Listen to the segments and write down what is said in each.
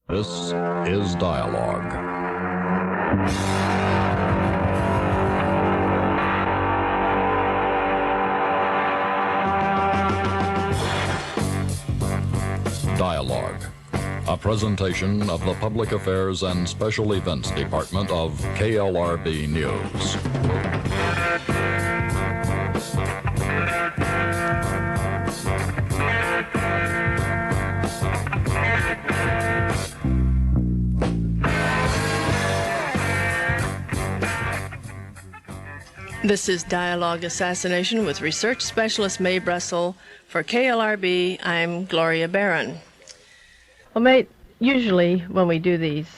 This is Dialogue. Dialogue, a presentation of the Public Affairs and Special Events Department of KLRB News. This is Dialogue Assassination with Research Specialist Mae Brussell. For KLRB, I'm Gloria Barron. Well, Mae, usually when we do these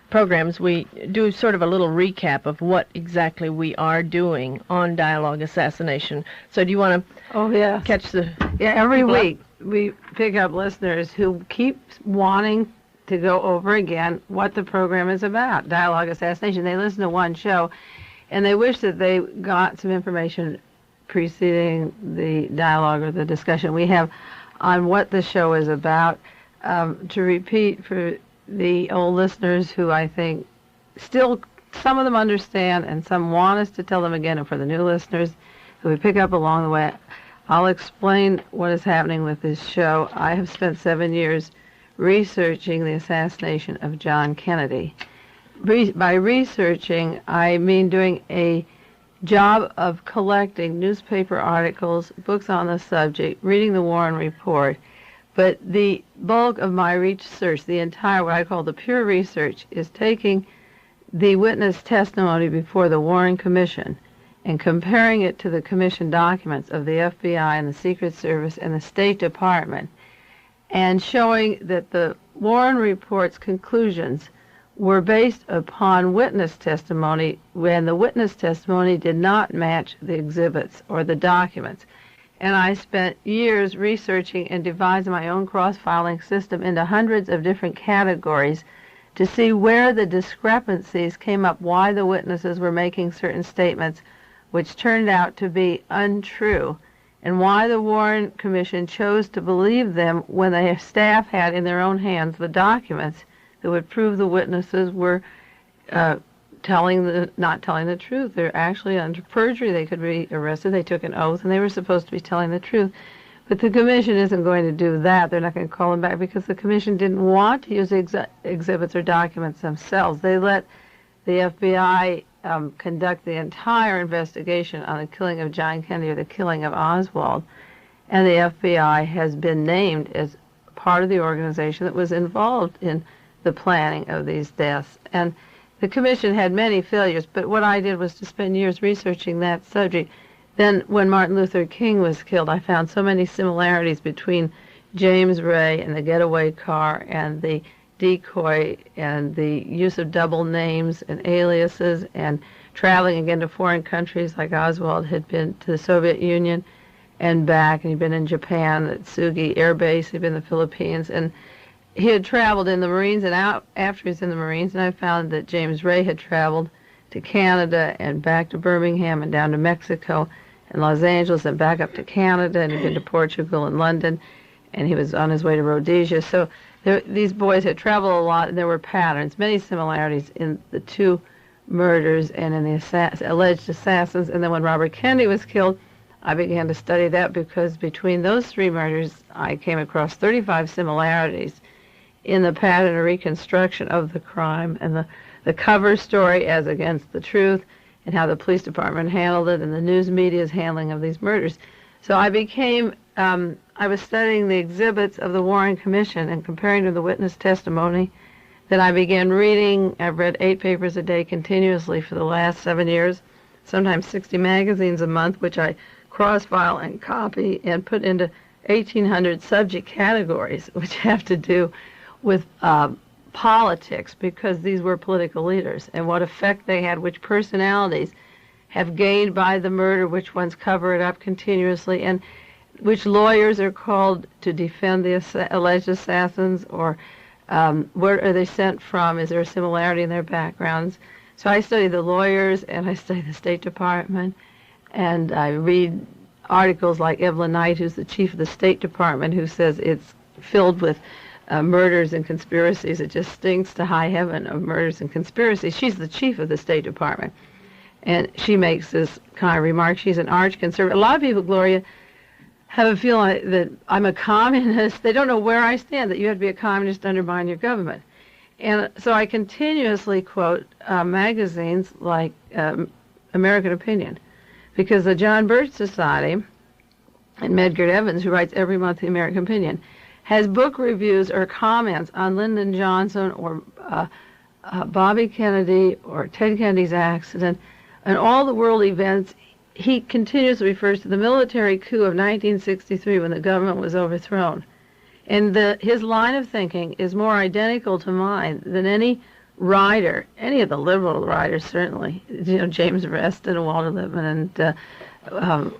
programs, we do sort of a little recap of what exactly we are doing on Dialogue Assassination. So do you want to catch the... Yeah, every week we pick up listeners who keep wanting to go over again what the program is about, Dialogue Assassination. They listen to one show, and they wish that they got some information preceding the dialogue or the discussion we have on what the show is about. To repeat for the old listeners who I think still, some of them understand and some want us to tell them again, and for the new listeners who we pick up along the way, I'll explain what is happening with this show. I have spent 7 years researching the assassination of John Kennedy. By researching, I mean doing a job of collecting newspaper articles, books on the subject, reading the Warren Report. But the bulk of my research, the entire, what I call the pure research, is taking the witness testimony before the Warren Commission and comparing it to the Commission documents of the FBI and the Secret Service and the State Department, and showing that the Warren Report's conclusions were based upon witness testimony when the witness testimony did not match the exhibits or the documents. And I spent years researching and devising my own cross-filing system into hundreds of different categories to see where the discrepancies came up, why the witnesses were making certain statements which turned out to be untrue, and why the Warren Commission chose to believe them when their staff had in their own hands the documents that would prove the witnesses were not telling the truth. They're actually under perjury. They could be arrested. They took an oath, and they were supposed to be telling the truth. But the Commission isn't going to do that. They're not going to call them back because the Commission didn't want to use exhibits or documents themselves. They let the FBI conduct the entire investigation on the killing of John Kennedy or the killing of Oswald, and the FBI has been named as part of the organization that was involved in the planning of these deaths. And the Commission had many failures, but what I did was to spend years researching that subject. Then when Martin Luther King was killed, I found so many similarities between James Ray and the getaway car and the decoy and the use of double names and aliases and traveling again to foreign countries, like Oswald had been to the Soviet Union and back, and he'd been in Japan at Sugi Air Base, he'd been in the Philippines, and he had traveled in the Marines and out after he was in the Marines, and I found that James Ray had traveled to Canada and back to Birmingham and down to Mexico and Los Angeles and back up to Canada, and he'd been to Portugal and London, and he was on his way to Rhodesia. So these boys had traveled a lot, and there were patterns, many similarities in the two murders and in the alleged assassins. And then when Robert Kennedy was killed, I began to study that because between those three murders, I came across 35 similarities in the pattern of reconstruction of the crime and the cover story as against the truth and how the police department handled it and the news media's handling of these murders. So I was studying the exhibits of the Warren Commission and comparing to the witness testimony. Then I began reading. I've read 8 papers a day continuously for the last 7 years, sometimes 60 magazines a month, which I cross-file and copy and put into 1,800 subject categories, which have to do with politics, because these were political leaders and what effect they had, which personalities have gained by the murder, which ones cover it up continuously, and which lawyers are called to defend the alleged assassins, or where are they sent from? Is there a similarity in their backgrounds? So I study the lawyers, and I study the State Department, and I read articles like Evelyn Knight, who's the chief of the State Department, who says it's filled with murders and conspiracies. It just stinks to high heaven of murders and conspiracies. She's the chief of the State Department, and she makes this kind of remark. She's an arch conservative. A lot of people, Gloria, have a feeling that I'm a communist. They don't know where I stand, that you have to be a communist to undermine your government. And so I continuously quote magazines like American Opinion, because the John Birch Society and Medgar Evans, who writes every month the American Opinion, has book reviews or comments on Lyndon Johnson or Bobby Kennedy or Ted Kennedy's accident and all the world events. He continuously refers to the military coup of 1963 when the government was overthrown. And his line of thinking is more identical to mine than any writer, any of the liberal writers certainly, James Reston and Walter Lippmann and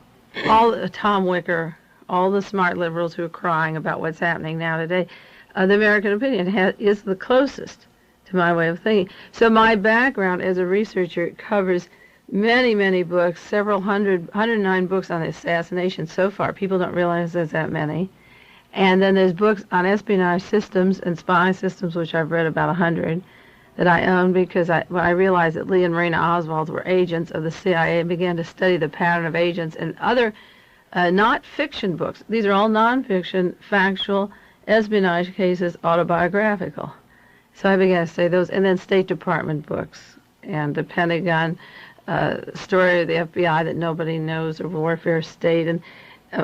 all Tom Wicker, all the smart liberals who are crying about what's happening now today. The American Opinion is the closest to my way of thinking. So my background as a researcher covers many, many books, several hundred, 109 books on assassination so far. People don't realize there's that many. And then there's books on espionage systems and spy systems, which I've read about 100, that I own because when I realized that Lee and Marina Oswald were agents of the CIA and began to study the pattern of agents and other not fiction books. These are all nonfiction, factual, espionage cases, autobiographical. So I began to study those, and then State Department books and the Pentagon story of the FBI that nobody knows, or warfare state, and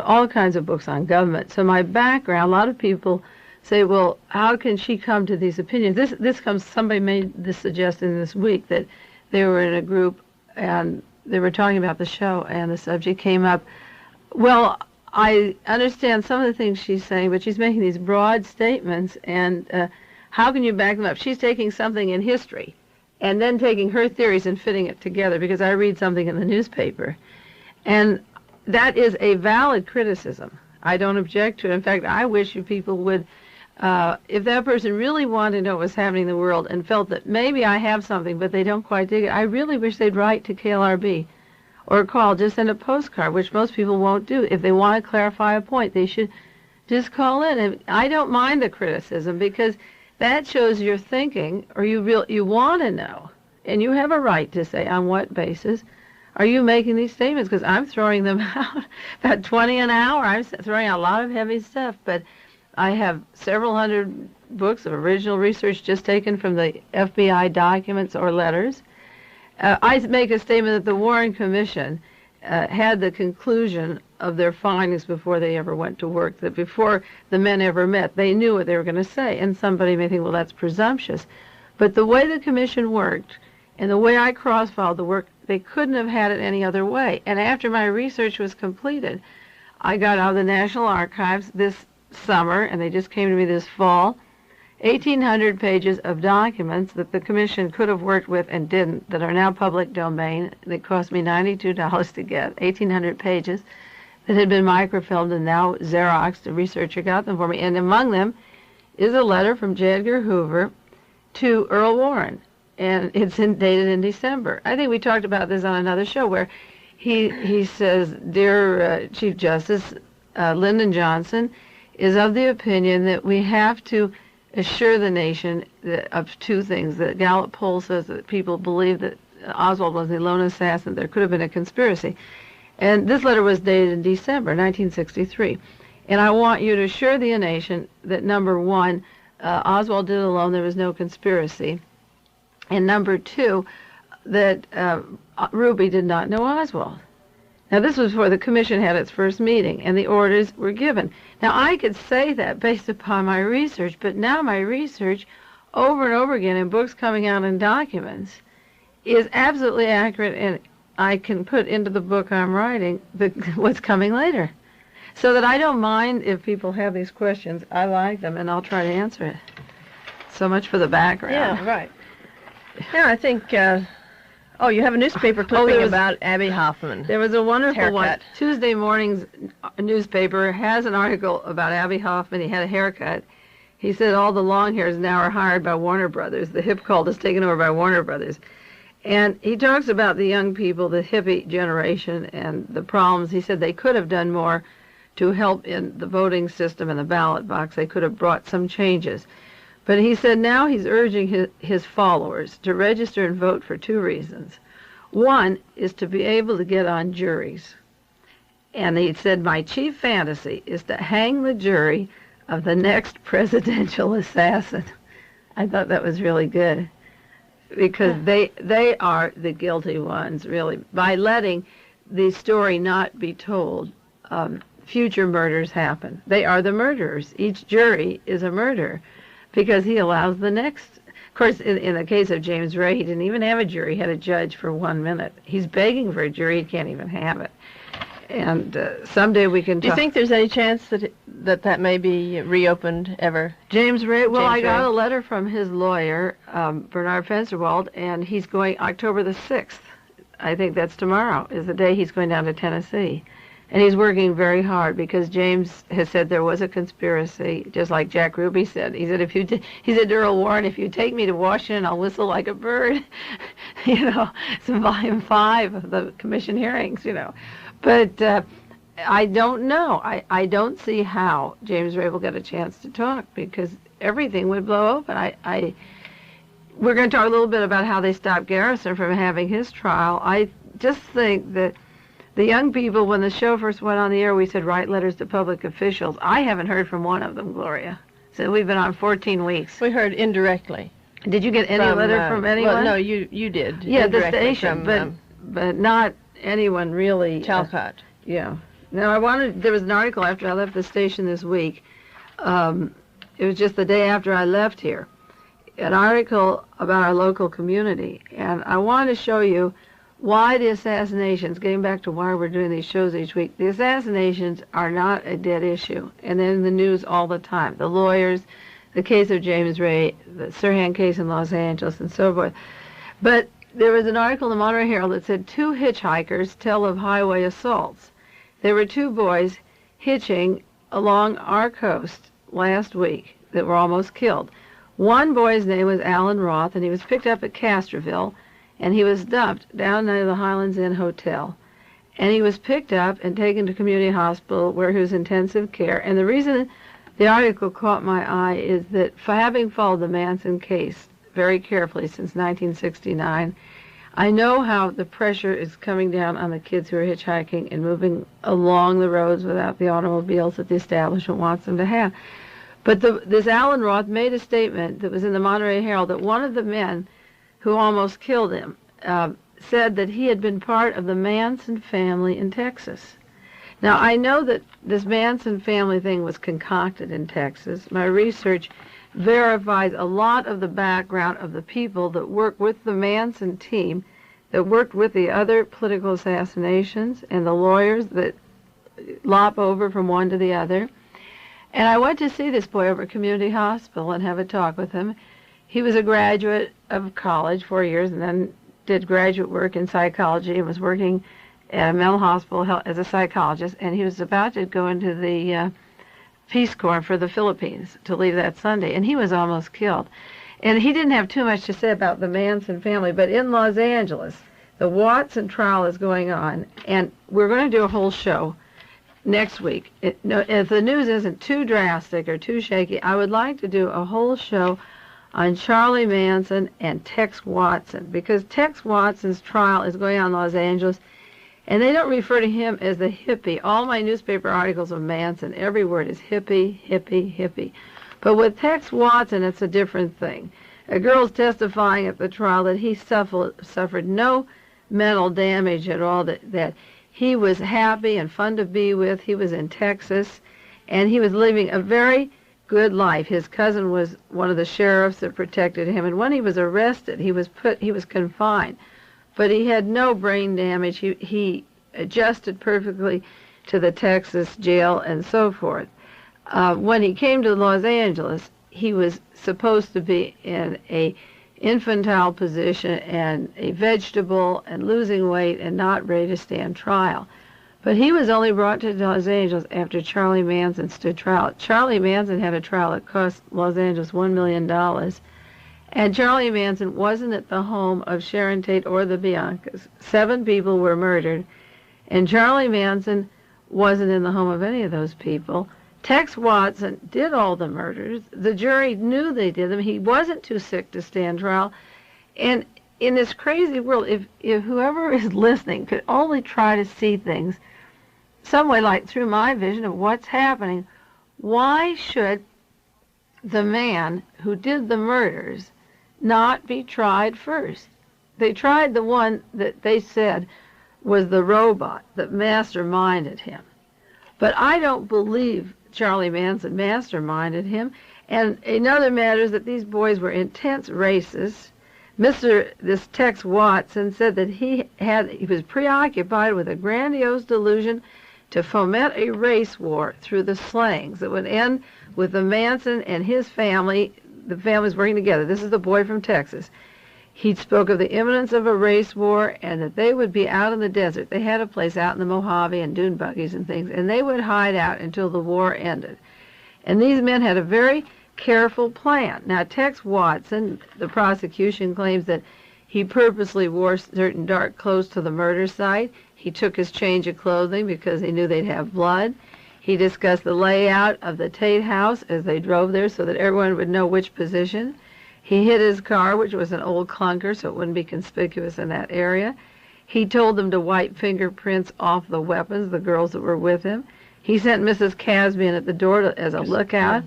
all kinds of books on government. So my background, a lot of people say, well, how can she come to these opinions? This comes, somebody made this suggestion this week that they were in a group and they were talking about the show and the subject came up. Well, I understand some of the things she's saying, but she's making these broad statements, and how can you back them up? She's taking something in history and then taking her theories and fitting it together, because I read something in the newspaper. And that is a valid criticism. I don't object to it. In fact, I wish you people would, if that person really wanted to know what was happening in the world and felt that maybe I have something, but they don't quite dig it, I really wish they'd write to KLRB or call, just send a postcard, which most people won't do. If they want to clarify a point, they should just call in. And I don't mind the criticism, because that shows you're thinking, or you want to know, and you have a right to say on what basis are you making these statements, because I'm throwing them out about 20 an hour. I'm throwing out a lot of heavy stuff, but I have several hundred books of original research just taken from the FBI documents or letters. I make a statement that the Warren Commission had the conclusion of their findings before they ever went to work, that before the men ever met, they knew what they were going to say. And somebody may think, well, that's presumptuous. But the way the commission worked and the way I cross-filed the work, they couldn't have had it any other way. And after my research was completed, I got out of the National Archives this summer, and they just came to me this fall, 1,800 pages of documents that the commission could have worked with and didn't, that are now public domain. They cost me $92 to get, 1,800 pages that had been microfilmed and now Xeroxed. The researcher got them for me. And among them is a letter from J. Edgar Hoover to Earl Warren, and it's dated in December. I think we talked about this on another show, where he says, Dear Chief Justice, Lyndon Johnson is of the opinion that we have to assure the nation of two things. The Gallup poll says that people believe that Oswald was the lone assassin. There could have been a conspiracy. And this letter was dated in December 1963. And I want you to assure the nation that, number one, Oswald did it alone, there was no conspiracy. And number two, that Ruby did not know Oswald. Now, this was before the commission had its first meeting, and the orders were given. Now, I could say that based upon my research, but now my research, over and over again in books coming out in documents, is absolutely accurate, and I can put into the book I'm writing what's coming later. So that I don't mind if people have these questions. I like them, and I'll try to answer it. So much for the background. Yeah, right. Yeah, I think... Oh, you have a newspaper clipping about Abby Hoffman. There was a wonderful haircut. one. Tuesday morning's newspaper has an article about Abby Hoffman. He had a haircut. He said all the long hairs now are hired by Warner Brothers. The hip cult is taken over by Warner Brothers. And he talks about the young people, the hippie generation, and the problems. He said they could have done more to help in the voting system and the ballot box. They could have brought some changes. But he said now he's urging his followers to register and vote for two reasons. One is to be able to get on juries. And he said, my chief fantasy is to hang the jury of the next presidential assassin. I thought that was really good, because they are the guilty ones, really. By letting the story not be told, future murders happen. They are the murderers. Each jury is a murderer, because he allows the next. Of course, in the case of James Ray, he didn't even have a jury. He had a judge for 1 minute. He's begging for a jury. He can't even have it. And someday we can talk. Do you think there's any chance that may be reopened ever? James Ray? Well, I got Ray? a letter from his lawyer, Bernard Fensterwald, and he's going October the 6th. I think that's tomorrow, is the day he's going down to Tennessee. And he's working very hard because James has said there was a conspiracy, just like Jack Ruby said. He said, he said to Earl Warren, if you take me to Washington, I'll whistle like a bird. It's in volume 5 of the commission hearings, But I don't know. I don't see how James Ray will get a chance to talk, because everything would blow open. We're going to talk a little bit about how they stopped Garrison from having his trial. I just think that the young people, when the show first went on the air, we said write letters to public officials. I haven't heard from one of them, Gloria. So we've been on 14 weeks. We heard indirectly. Did you get any letter from anyone? Well, no, you did. Yeah, the station, from, but not anyone really. Talcott. Yeah. Now, there was an article after I left the station this week. It was just the day after I left here. An article about our local community. And I wanted to show you why the assassinations, getting back to why we're doing these shows each week, the assassinations are not a dead issue. And they're in the news all the time. The lawyers, the case of James Ray, the Sirhan case in Los Angeles, and so forth. But there was an article in the Monterey Herald that said 2 hitchhikers tell of highway assaults. There were 2 boys hitching along our coast last week that were almost killed. One boy's name was Alan Roth, and he was picked up at Castroville, and he was dumped down near the Highlands Inn Hotel. And he was picked up and taken to community hospital where he was in intensive care. And the reason the article caught my eye is that, for having followed the Manson case very carefully since 1969, I know how the pressure is coming down on the kids who are hitchhiking and moving along the roads without the automobiles that the establishment wants them to have. But this Alan Roth made a statement that was in the Monterey Herald that one of the men who almost killed him said that he had been part of the Manson family in Texas. Now, I know that this Manson family thing was concocted in Texas. My research verifies a lot of the background of the people that work with the Manson team, that worked with the other political assassinations, and the lawyers that lop over from one to the other. And I went to see this boy over at Community Hospital and have a talk with him. He was a graduate of college, 4 years, and then did graduate work in psychology and was working at a mental hospital as a psychologist, and he was about to go into the Peace Corps for the Philippines to leave that Sunday, and he was almost killed. And he didn't have too much to say about the Manson family, but in Los Angeles, the Watson trial is going on, and we're going to do a whole show next week. If the news isn't too drastic or too shaky, I would like to do a whole show on Charlie Manson and Tex Watson, because Tex Watson's trial is going on in Los Angeles, and they don't refer to him as the hippie. All my newspaper articles of Manson, every word is hippie, hippie, hippie. But with Tex Watson, it's a different thing. A girl's testifying at the trial that he suffered no mental damage at all, that he was happy and fun to be with. He was in Texas, and he was living a very good life. His cousin was one of the sheriffs that protected him, and when he was arrested, he was confined. But he had no brain damage. He adjusted perfectly to the Texas jail and so forth. When he came to Los Angeles, he was supposed to be in a infantile position and a vegetable and losing weight and not ready to stand trial. But he was only brought to Los Angeles after Charlie Manson stood trial. Charlie Manson had a trial that cost Los Angeles $1 million. And Charlie Manson wasn't at the home of Sharon Tate or the Biancas. 7 people were murdered. And Charlie Manson wasn't in the home of any of those people. Tex Watson did all the murders. The jury knew they did them. He wasn't too sick to stand trial. And in this crazy world, if whoever is listening could only try to see things some way, like through my vision of what's happening, why should the man who did the murders not be tried first? They tried the one that they said was the robot that masterminded him. But I don't believe Charlie Manson masterminded him. And another matter is that these boys were intense racists. This Tex Watson said that he was preoccupied with a grandiose delusion to foment a race war through the slayings that would end with the Manson and his family, the families working together. This is the boy from Texas. He spoke of the imminence of a race war and that they would be out in the desert. They had a place out in the Mojave and dune buggies and things, and they would hide out until the war ended. And these men had a very careful plan. Now, Tex Watson, the prosecution claims that he purposely wore certain dark clothes to the murder site. He took his change of clothing because he knew they'd have blood. He discussed the layout of the Tate house as they drove there so that everyone would know which position. He hid his car, which was an old clunker, so it wouldn't be conspicuous in that area. He told them to wipe fingerprints off the weapons, the girls that were with him. He sent Mrs. Casbian at the door as a lookout,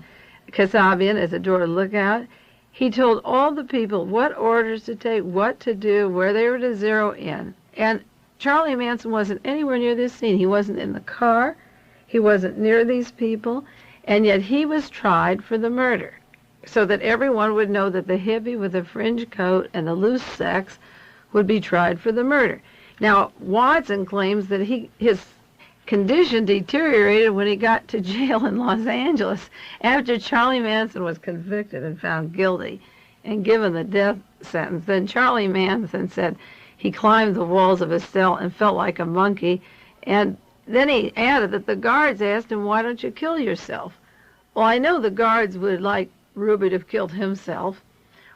Kasabian as a door to lookout. He told all the people what orders to take, what to do, where they were to zero in. And Charlie Manson wasn't anywhere near this scene. He wasn't in the car. He wasn't near these people. And yet he was tried for the murder, so that everyone would know that the hippie with the fringe coat and the loose sex would be tried for the murder. Now, Watson claims that his condition deteriorated when he got to jail in Los Angeles after Charlie Manson was convicted and found guilty and given the death sentence. Then Charlie Manson said he climbed the walls of his cell and felt like a monkey. And then he added that the guards asked him, "Why don't you kill yourself?" Well, I know the guards would like Ruby to have killed himself,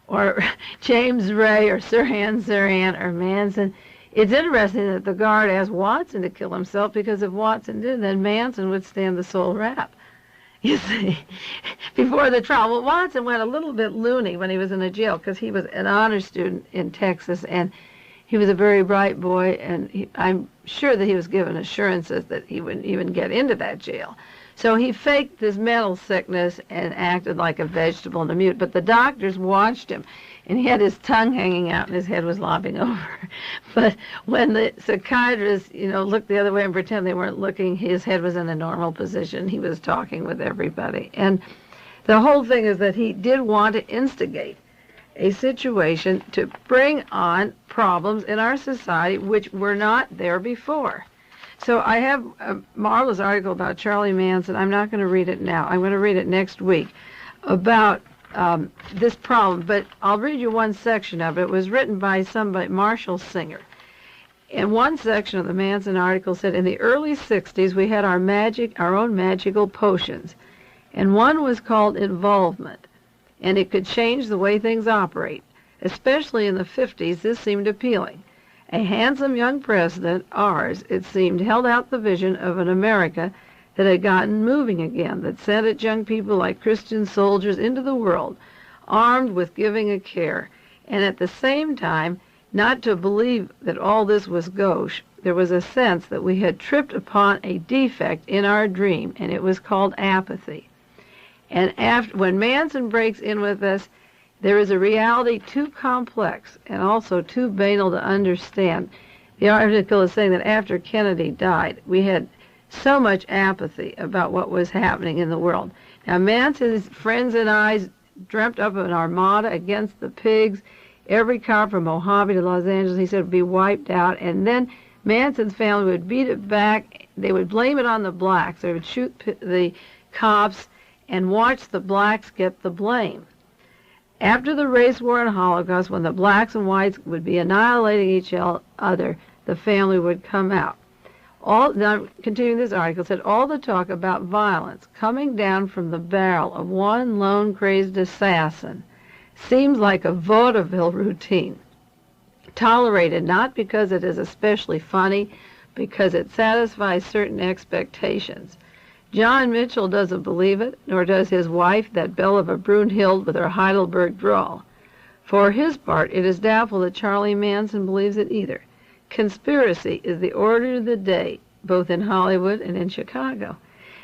or James Ray, or Sirhan Sirhan, or Manson. It's interesting that the guard asked Watson to kill himself, because if Watson did, then Manson would stand the sole rap. You see, before the trial. Well, Watson went a little bit loony when he was in the jail, because he was an honor student in Texas, and he was a very bright boy, and I'm sure that he was given assurances that he wouldn't even get into that jail. So he faked his mental sickness and acted like a vegetable and a mute. But the doctors watched him, and he had his tongue hanging out and his head was lopping over. But when the psychiatrists, looked the other way and pretend they weren't looking, his head was in a normal position. He was talking with everybody. And the whole thing is that he did want to instigate a situation to bring on problems in our society which were not there before. So I have a marvelous article about Charlie Manson. I'm not going to read it now. I'm going to read it next week about this problem. But I'll read you one section of it. It was written by somebody, Marshall Singer. And one section of the Manson article said, in the early 60s, we had our own magical potions. And one was called involvement. And it could change the way things operate. Especially in the 50s, this seemed appealing. A handsome young president, ours, it seemed, held out the vision of an America that had gotten moving again, that sent its young people like Christian soldiers into the world, armed with giving a care. And at the same time, not to believe that all this was gauche, there was a sense that we had tripped upon a defect in our dream, and it was called apathy. And when Manson breaks in with us, there is a reality too complex and also too banal to understand. The article is saying that after Kennedy died, we had so much apathy about what was happening in the world. Now, Manson's friends and I dreamt up an armada against the pigs. Every car from Mojave to Los Angeles, he said, would be wiped out. And then Manson's family would beat it back. They would blame it on the blacks. They would shoot the cops and watch the blacks get the blame. After the race war and Holocaust, when the blacks and whites would be annihilating each other, the family would come out. Now, continuing this article, said all the talk about violence coming down from the barrel of one lone crazed assassin seems like a vaudeville routine, tolerated not because it is especially funny, because it satisfies certain expectations. John Mitchell doesn't believe it, nor does his wife, that belle of a Brunhild with her Heidelberg drawl. For his part, it is doubtful that Charlie Manson believes it either. Conspiracy is the order of the day, both in Hollywood and in Chicago.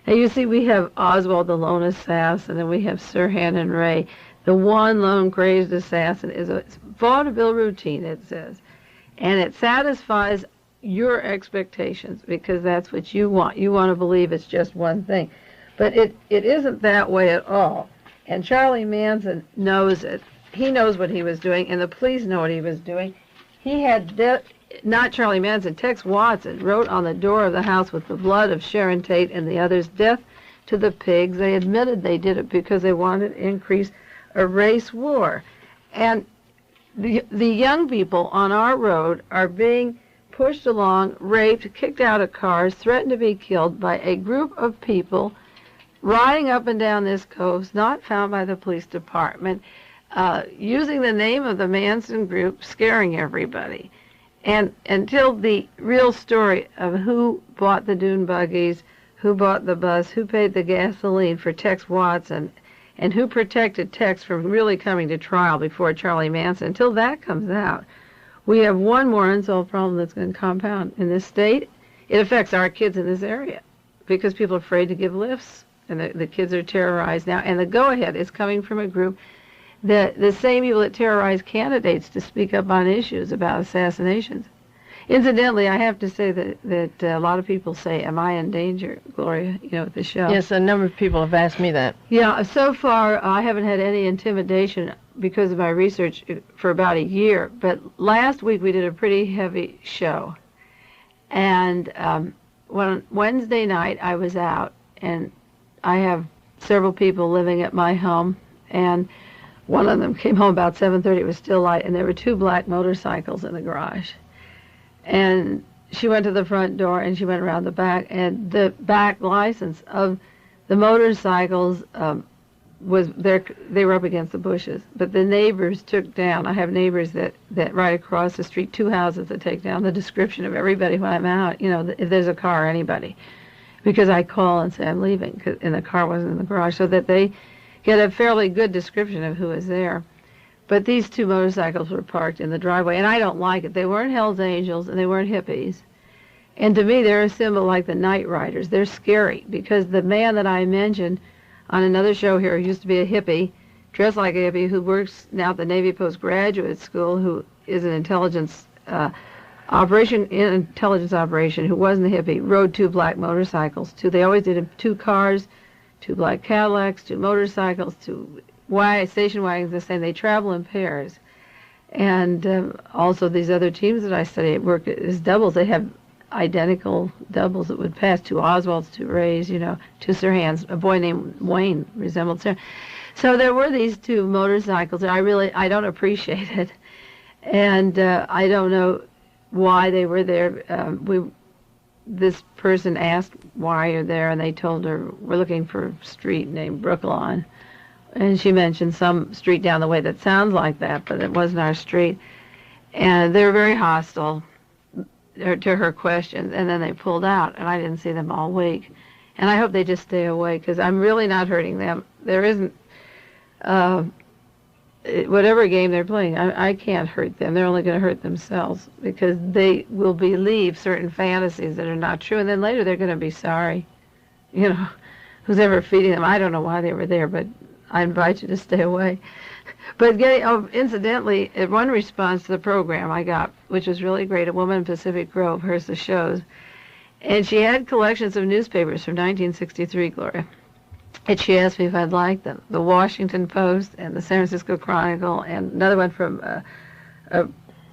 Now, you see, we have Oswald the lone assassin, and we have Sirhan and Ray. The one lone crazed assassin is a vaudeville routine, it says. And it satisfies your expectations because that's what you want. You want to believe it's just one thing. But it isn't that way at all. And Charlie Manson knows it. He knows what he was doing, and the police know what he was doing. He had, not Charlie Manson, Tex Watson wrote on the door of the house with the blood of Sharon Tate and the others, "Death to the pigs." They admitted they did it because they wanted to increase a race war. And the young people on our road are being pushed along, raped, kicked out of cars, threatened to be killed by a group of people riding up and down this coast, not found by the police department, using the name of the Manson group, scaring everybody. And until the real story of who bought the dune buggies, who bought the bus, who paid the gasoline for Tex Watson, and who protected Tex from really coming to trial before Charlie Manson, until that comes out, we have one more unsolved problem that's going to compound in this state. It affects our kids in this area because people are afraid to give lifts, and the kids are terrorized now. And the go-ahead is coming from a group that the same people that terrorize candidates to speak up on issues about assassinations. Incidentally, I have to say that a lot of people say, "Am I in danger, Gloria?" At the show. Yes, a number of people have asked me that. Yeah, so far I haven't had any intimidation because of my research for about a year. But last week we did a pretty heavy show, and Wednesday night I was out, and I have several people living at my home, and one of them came home about 7:30. It was still light, and there were 2 black motorcycles in the garage. And she went to the front door, and she went around the back, and the back license of the motorcycles was there. They were up against the bushes, but the neighbors took down. I have neighbors that right across the street, 2 houses that take down the description of everybody when I'm out. If there's a car or anybody, because I call and say I'm leaving, and the car wasn't in the garage, so that they get a fairly good description of who is there. But these 2 motorcycles were parked in the driveway, and I don't like it. They weren't Hell's Angels, and they weren't hippies. And to me, they're a symbol like the Night Riders. They're scary, because the man that I mentioned on another show here who used to be a hippie, dressed like a hippie, who works now at the Navy Postgraduate School, who is an intelligence operation, who wasn't a hippie, rode 2 black motorcycles. They always did 2 cars, 2 black Cadillacs, 2 motorcycles, 2 station wagons, the same. They travel in pairs. And also these other teams that I study work as doubles. They have identical doubles that would pass, 2 Oswalds, 2 Rays, 2 Sirhans. A boy named Wayne resembled Sirhan. So there were these 2 motorcycles. I don't appreciate it. And I don't know why they were there. This person asked why you're there, and they told her, "We're looking for a street named Brooklawn." And she mentioned some street down the way that sounds like that, but it wasn't our street. And they were very hostile to her questions, and then they pulled out, and I didn't see them all week. And I hope they just stay away, because I'm really not hurting them. There isn't, whatever game they're playing, I can't hurt them. They're only going to hurt themselves, because they will believe certain fantasies that are not true, and then later they're going to be sorry. Who's ever feeding them. I don't know why they were there, but I invite you to stay away. But incidentally, one response to the program I got, which was really great, a woman in Pacific Grove hears the shows, and she had collections of newspapers from 1963, Gloria. And she asked me if I'd like them. The Washington Post and the San Francisco Chronicle, and another one from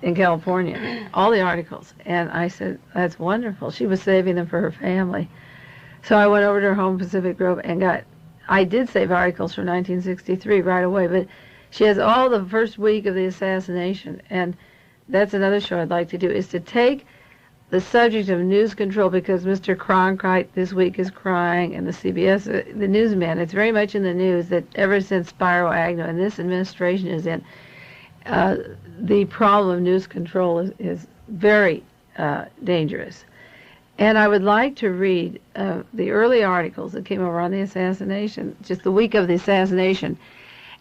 in California, all the articles. And I said, "That's wonderful." She was saving them for her family. So I went over to her home in Pacific Grove and I did save articles from 1963 right away, but she has all the first week of the assassination, and that's another show I'd like to do, is to take the subject of news control, because Mr. Cronkite this week is crying, and the CBS, the newsman, it's very much in the news that ever since Spiro Agnew and this administration is in, the problem of news control is very dangerous. And I would like to read the early articles that came over on the assassination, just the week of the assassination,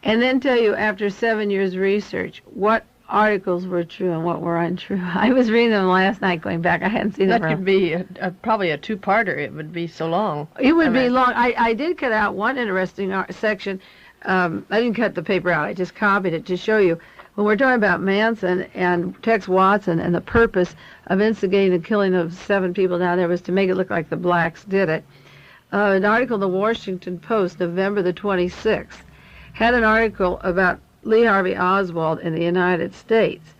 and then tell you after 7 years research what articles were true and what were untrue. I was reading them last night going back. I hadn't seen them. That could be probably a two-parter. It would be so long. It would be long. I did cut out one interesting section. I didn't cut the paper out. I just copied it to show you. When we're talking about Manson and Tex Watson and the purpose of instigating the killing of 7 people down there was to make it look like the blacks did it. An article in the Washington Post, November the 26th, had an article about Lee Harvey Oswald in the United States.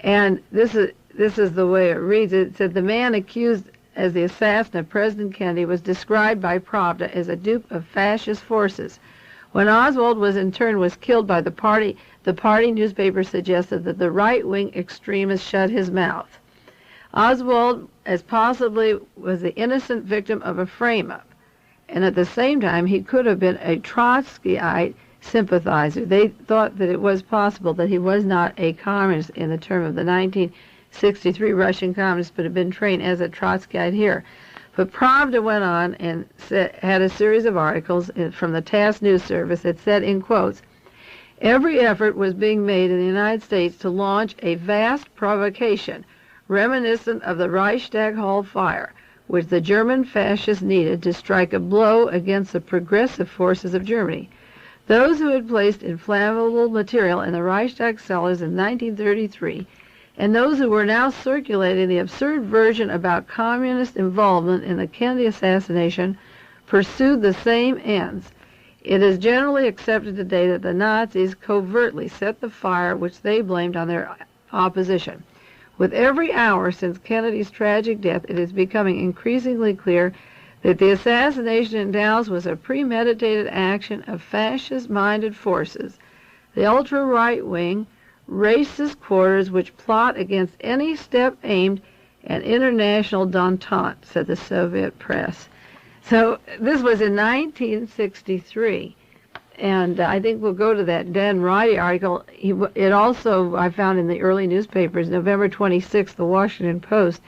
And this is the way it reads. It said, the man accused as the assassin of President Kennedy was described by Pravda as a dupe of fascist forces. When Oswald in turn was killed by the party newspaper suggested that the right-wing extremists shut his mouth. Oswald, as possibly, was the innocent victim of a frame-up, and at the same time he could have been a Trotskyite sympathizer. They thought that it was possible that he was not a communist in the term of the 1963 Russian communist, but had been trained as a Trotskyite here. But Pravda went on and had a series of articles from the TASS News Service that said, in quotes, every effort was being made in the United States to launch a vast provocation reminiscent of the Reichstag Hall fire, which the German fascists needed to strike a blow against the progressive forces of Germany. Those who had placed inflammable material in the Reichstag cellars in 1933 and those who were now circulating the absurd version about communist involvement in the Kennedy assassination pursued the same ends. It is generally accepted today that the Nazis covertly set the fire which they blamed on their opposition. With every hour since Kennedy's tragic death, it is becoming increasingly clear that the assassination in Dallas was a premeditated action of fascist-minded forces, the ultra-right-wing, racist quarters which plot against any step aimed at international détente, said the Soviet press. So this was in 1963, and I think we'll go to that Dan Reidy article. It also, I found in the early newspapers, November 26th, the Washington Post,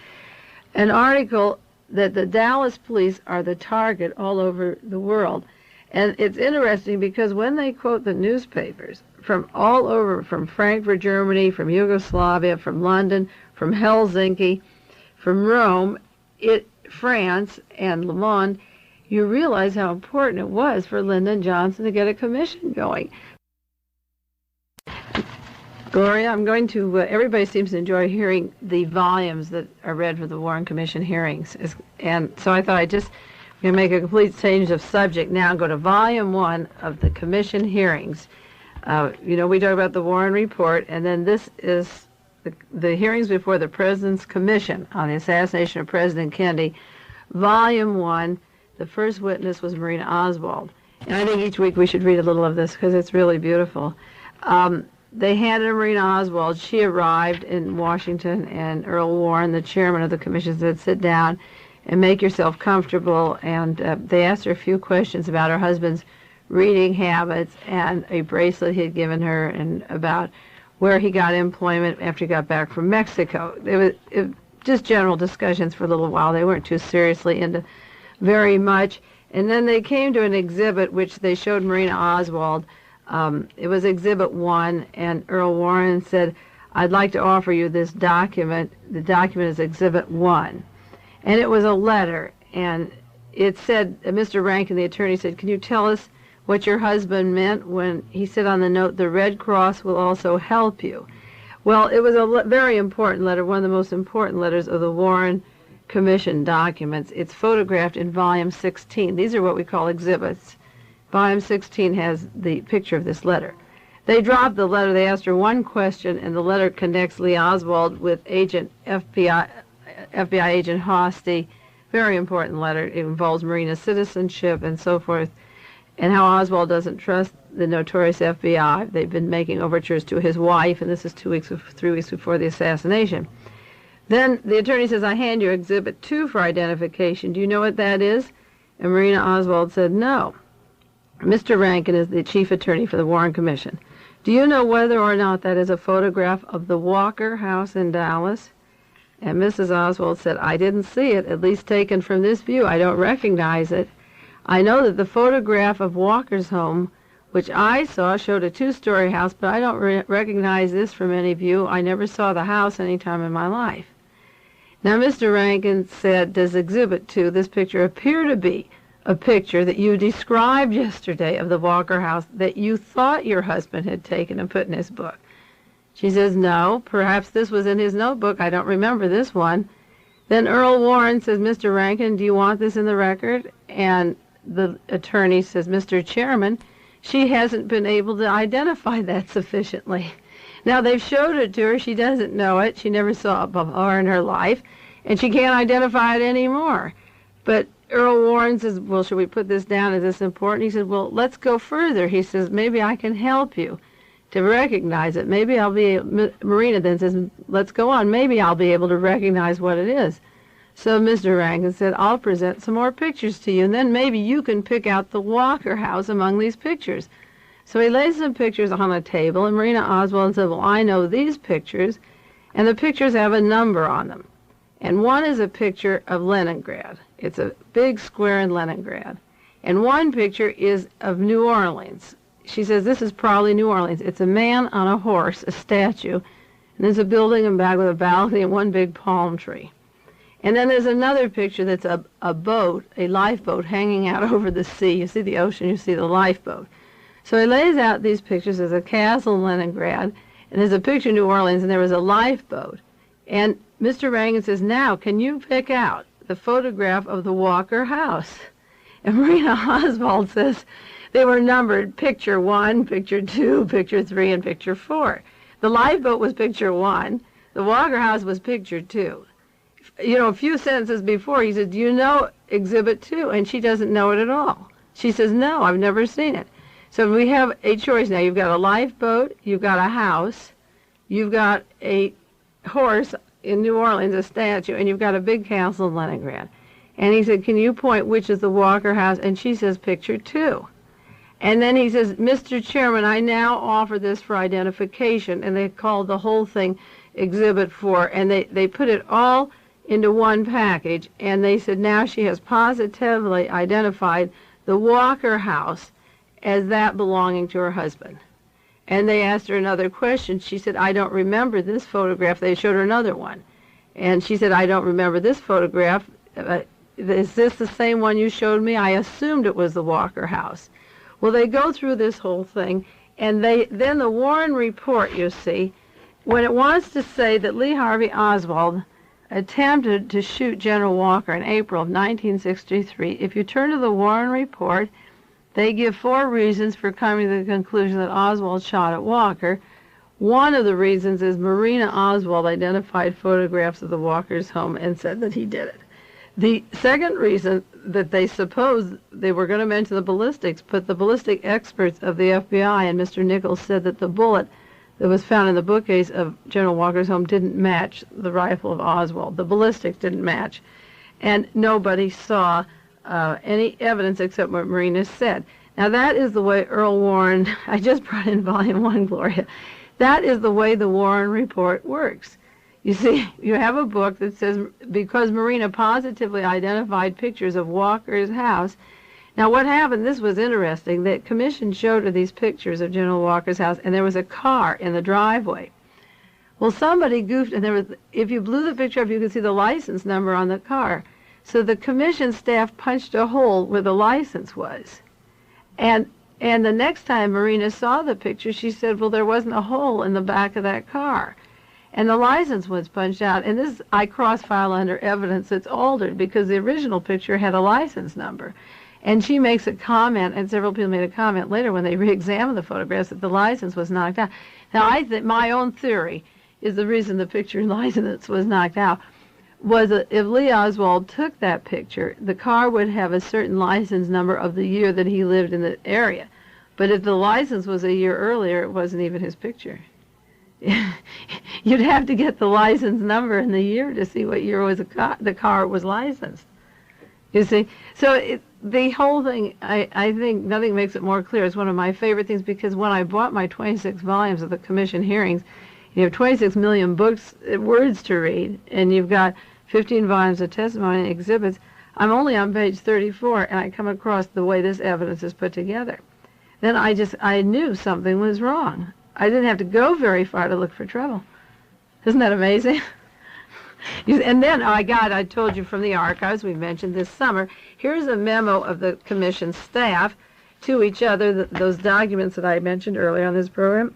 an article that the Dallas police are the target all over the world. And it's interesting because when they quote the newspapers from all over, from Frankfurt, Germany, from Yugoslavia, from London, from Helsinki, from Rome, France, and Le Monde, you realize how important it was for Lyndon Johnson to get a commission going. Gloria, I'm going to, everybody seems to enjoy hearing the volumes that are read for the Warren Commission hearings. And so I thought I'd just make a complete change of subject now and go to Volume 1 of the Commission hearings. We talk about the Warren Report, and then this is the hearings before the President's Commission on the assassination of President Kennedy. Volume 1, the first witness was Marina Oswald. And I think each week we should read a little of this because it's really beautiful. They handed Marina Oswald. She arrived in Washington, and Earl Warren, the chairman of the commission, said, sit down and make yourself comfortable. And they asked her a few questions about her husband's reading habits and a bracelet he had given her and about where he got employment after he got back from Mexico. It was just general discussions for a little while. They weren't too seriously into very much. And then they came to an exhibit which they showed Marina Oswald. It was Exhibit 1, and Earl Warren said, I'd like to offer you this document. The document is Exhibit 1. And it was a letter, and it said, Mr. Rankin, the attorney, said, can you tell us what your husband meant when he said on the note, the Red Cross will also help you? Well, it was a very important letter, one of the most important letters of the Warren Commission documents. It's photographed in Volume 16. These are what we call exhibits. Volume 16 has the picture of this letter. They dropped the letter. They asked her one question, and the letter connects Lee Oswald with FBI agent Hosty. Very important letter. It involves Marina's citizenship and so forth, and how Oswald doesn't trust the notorious FBI. They've been making overtures to his wife, and this is 3 weeks before the assassination. Then the attorney says, I hand you Exhibit 2 for identification. Do you know what that is? And Marina Oswald said, no. Mr. Rankin is the chief attorney for the Warren Commission. Do you know whether or not that is a photograph of the Walker House in Dallas? And Mrs. Oswald said, I didn't see it, at least taken from this view. I don't recognize it. I know that the photograph of Walker's home, which I saw, showed a two-story house, but I don't recognize this from any view. I never saw the house any time in my life. Now, Mr. Rankin said, does Exhibit 2, this picture, appear to be a picture that you described yesterday of the Walker house that you thought your husband had taken and put in his book? She says, no, perhaps this was in his notebook. I don't remember this one. Then Earl Warren says, Mr. Rankin, do you want this in the record? And the attorney says, Mr. Chairman, she hasn't been able to identify that sufficiently. Now, they've showed it to her. She doesn't know it. She never saw it before in her life, and she can't identify it anymore. But Earl Warren says, well, should we put this down? Is this important? He said, well, let's go further. He says, maybe I can help you to recognize it. Maybe I'll be, Marina then says, let's go on. Maybe I'll be able to recognize what it is. So Mr. Rankin said, I'll present some more pictures to you, and then maybe you can pick out the Walker house among these pictures. So he lays some pictures on a table, and Marina Oswald said, well, I know these pictures, and the pictures have a number on them. And one is a picture of Leningrad. It's a big square in Leningrad. And one picture is of New Orleans. She says, this is probably New Orleans. It's a man on a horse, a statue, and there's a building in back with a balcony and one big palm tree. And then there's another picture that's a boat, a lifeboat, hanging out over the sea. You see the ocean, you see the lifeboat. So he lays out these pictures. There's a castle in Leningrad, and there's a picture of New Orleans, and there was a lifeboat. And Mr. Rankin says, now, can you pick out the photograph of the Walker house? And Marina Oswald says they were numbered picture 1, picture 2, picture 3, and picture 4. The lifeboat was picture 1. The Walker house was picture 2. You know, a few sentences before, he said, do you know Exhibit 2? And she doesn't know it at all. She says, no, I've never seen it. So we have a choice now. You've got a lifeboat, you've got a house, you've got a horse in New Orleans, a statue, and you've got a big castle in Leningrad. And he said, can you point which is the Walker house? And she says, picture 2. And then he says, Mr. Chairman, I now offer this for identification. And they called the whole thing Exhibit 4. And they put it all into one package. And they said, now she has positively identified the Walker house as that belonging to her husband. And they asked her another question. She said, I don't remember this photograph. They showed her another one. And she said, I don't remember this photograph. Is this the same one you showed me? I assumed it was the Walker house. Well, they go through this whole thing, and then the Warren report, you see, when it wants to say that Lee Harvey Oswald attempted to shoot General Walker in April of 1963, if you turn to the Warren report, they give 4 reasons for coming to the conclusion that Oswald shot at Walker. One of the reasons is Marina Oswald identified photographs of the Walker's home and said that he did it. The second reason that they suppose they were going to mention the ballistics, but the ballistic experts of the FBI and Mr. Nichols said that the bullet that was found in the bookcase of General Walker's home didn't match the rifle of Oswald. The ballistics didn't match. And nobody saw any evidence except what Marina said. Now that is the way Earl Warren, I just brought in Volume 1, Gloria. That is the way the Warren report works. You see, you have a book that says, because Marina positively identified pictures of Walker's house. Now what happened, this was interesting, the commission showed her these pictures of General Walker's house, and there was a car in the driveway. Well, somebody goofed, and there was, if you blew the picture up, you could see the license number on the car. So the commission staff punched a hole where the license was. And the next time Marina saw the picture, she said, well, there wasn't a hole in the back of that car. And the license was punched out. And this, I cross-file under evidence that's altered because the original picture had a license number. And she makes a comment, and several people made a comment later when they re-examined the photographs, that the license was knocked out. Now, I think my own theory is the reason the picture license was knocked out was that if Lee Oswald took that picture, the car would have a certain license number of the year that he lived in the area. But if the license was a year earlier, it wasn't even his picture. You'd have to get the license number and the year to see what year was the car was licensed. You see? So the whole thing, I think nothing makes it more clear. It's one of my favorite things because when I bought my 26 volumes of the commission hearings, You have 26 million words to read, and you've got 15 volumes of testimony and exhibits. I'm only on page 34, and I come across the way this evidence is put together. Then I knew something was wrong. I didn't have to go very far to look for trouble. Isn't that amazing? And then I told you from the archives we mentioned this summer, here's a memo of the commission staff to each other, those documents that I mentioned earlier on this program